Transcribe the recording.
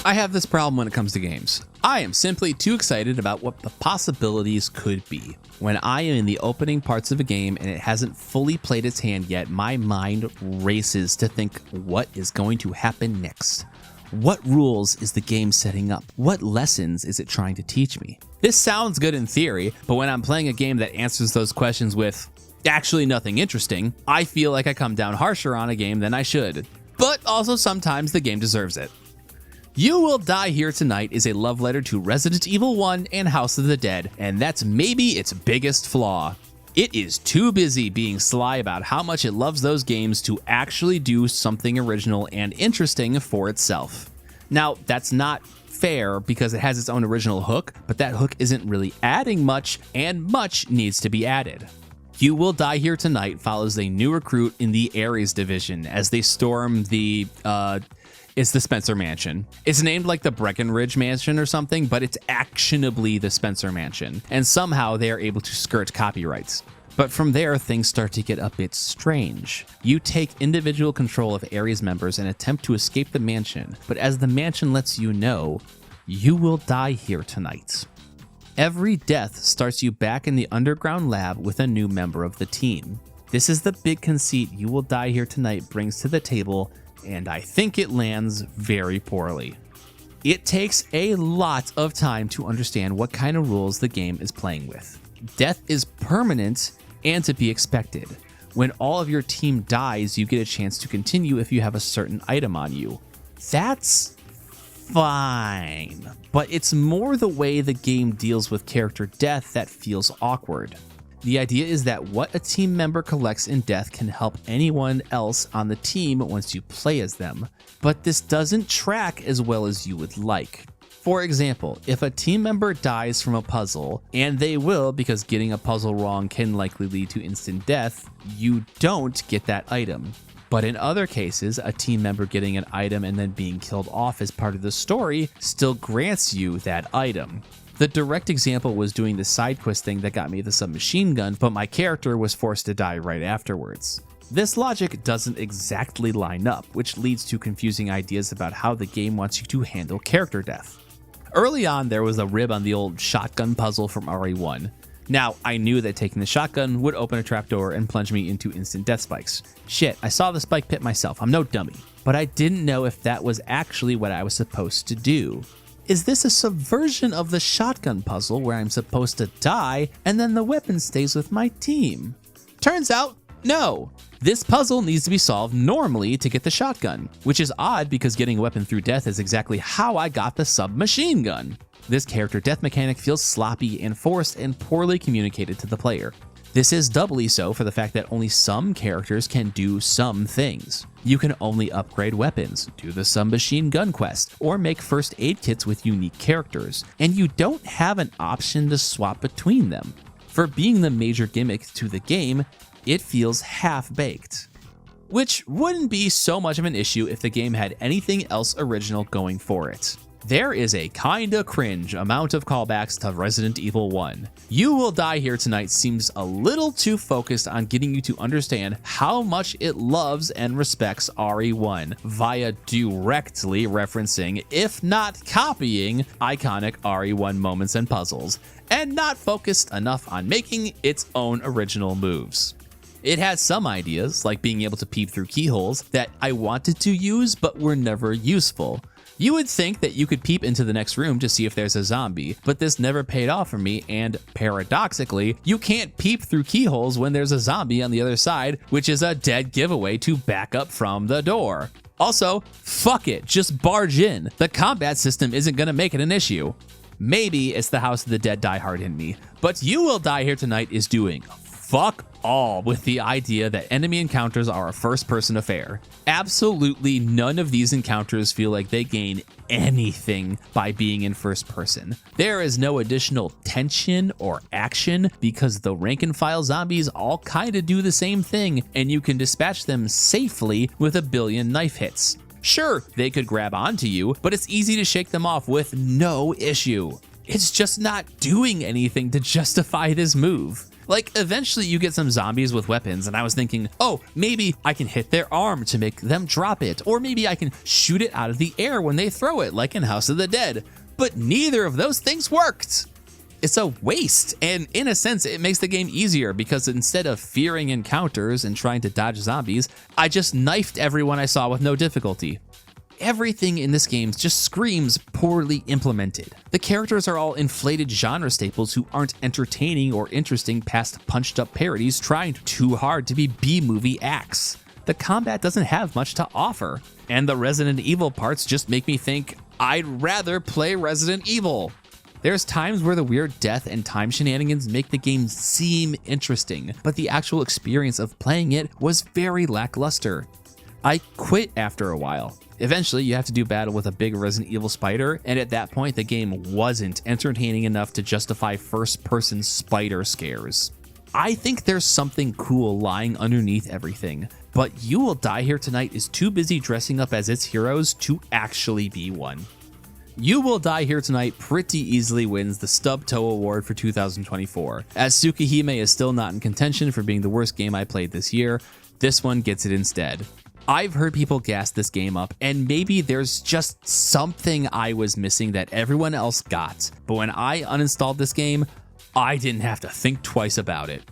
I have this problem when it comes to games. I am simply too excited about what the possibilities could be. When I am in the opening parts of a game and it hasn't fully played its hand yet, my mind races to think what is going to happen next. What rules is the game setting up? What lessons is it trying to teach me? This sounds good in theory, but when I'm playing a game that answers those questions with actually nothing interesting, I feel like I come down harsher on a game than I should. But also sometimes the game deserves it. You Will Die Here Tonight is a love letter to Resident Evil 1 and House of the Dead, and that's maybe its biggest flaw. It is too busy being sly about how much it loves those games to actually do something original and interesting for itself. Now, that's not fair because it has its own original hook, but that hook isn't really adding much, and much needs to be added. You Will Die Here Tonight follows a new recruit in the Ares division as they storm it's the Spencer Mansion. It's named like the Breckenridge Mansion or something, but it's actionably the Spencer Mansion, and somehow they are able to skirt copyrights. But from there, things start to get a bit strange. You take individual control of Ares members and attempt to escape the mansion, but as the mansion lets you know, you will die here tonight. Every death starts you back in the underground lab with a new member of the team. This is the big conceit You Will Die Here Tonight brings to the table, and I think it lands very poorly. It takes a lot of time to understand what kind of rules the game is playing with. Death is permanent and to be expected. When all of your team dies, you get a chance to continue if you have a certain item on you. That's fine, but it's more the way the game deals with character death that feels awkward. The idea is that what a team member collects in death can help anyone else on the team once you play as them, but this doesn't track as well as you would like. For example, if a team member dies from a puzzle, and they will because getting a puzzle wrong can likely lead to instant death, you don't get that item. But in other cases, a team member getting an item and then being killed off as part of the story still grants you that item. The direct example was doing the side quest thing that got me the submachine gun, but my character was forced to die right afterwards. This logic doesn't exactly line up, which leads to confusing ideas about how the game wants you to handle character death. Early on, there was a rib on the old shotgun puzzle from RE1. Now, I knew that taking the shotgun would open a trapdoor and plunge me into instant death spikes. Shit, I saw the spike pit myself, I'm no dummy. But I didn't know if that was actually what I was supposed to do. Is this a subversion of the shotgun puzzle where I'm supposed to die and then the weapon stays with my team? Turns out, no. This puzzle needs to be solved normally to get the shotgun, which is odd because getting a weapon through death is exactly how I got the submachine gun. This character death mechanic feels sloppy and forced and poorly communicated to the player. This is doubly so for the fact that only some characters can do some things. You can only upgrade weapons, do the submachine gun quest, or make first aid kits with unique characters, and you don't have an option to swap between them. For being the major gimmick to the game, it feels half-baked. Which wouldn't be so much of an issue if the game had anything else original going for it. There is a kinda cringe amount of callbacks to Resident Evil 1. You Will Die Here Tonight seems a little too focused on getting you to understand how much it loves and respects RE1 via directly referencing, if not copying, iconic RE1 moments and puzzles, and not focused enough on making its own original moves. It has some ideas, like being able to peep through keyholes, that I wanted to use but were never useful. You would think that you could peep into the next room to see if there's a zombie, but this never paid off for me, and paradoxically, you can't peep through keyholes when there's a zombie on the other side, which is a dead giveaway to back up from the door. Also, fuck it, just barge in. The combat system isn't gonna make it an issue. Maybe it's the House of the Dead diehard in me, but You Will Die Here Tonight is doing fuck all with the idea that enemy encounters are a first-person affair. Absolutely none of these encounters feel like they gain anything by being in first person. There is no additional tension or action because the rank-and-file zombies all kinda do the same thing, and you can dispatch them safely with a billion knife hits. Sure, they could grab onto you, but it's easy to shake them off with no issue. It's just not doing anything to justify this move. Like, eventually you get some zombies with weapons, and I was thinking, oh, maybe I can hit their arm to make them drop it, or maybe I can shoot it out of the air when they throw it, like in House of the Dead. But neither of those things worked. It's a waste, and in a sense, it makes the game easier because instead of fearing encounters and trying to dodge zombies, I just knifed everyone I saw with no difficulty. Everything in this game just screams poorly implemented. The characters are all inflated genre staples who aren't entertaining or interesting past punched up parodies trying too hard to be B-movie acts. The combat doesn't have much to offer, and the Resident Evil parts just make me think, I'd rather play Resident Evil. There's times where the weird death and time shenanigans make the game seem interesting, but the actual experience of playing it was very lackluster. I quit after a while. Eventually, you have to do battle with a big Resident Evil spider, and at that point, the game wasn't entertaining enough to justify first-person spider scares. I think there's something cool lying underneath everything, but You Will Die Here Tonight is too busy dressing up as its heroes to actually be one. You Will Die Here Tonight pretty easily wins the Stub Toe Award for 2024. As Tsukihime is still not in contention for being the worst game I played this year, this one gets it instead. I've heard people gas this game up, and maybe there's just something I was missing that everyone else got, but when I uninstalled this game, I didn't have to think twice about it.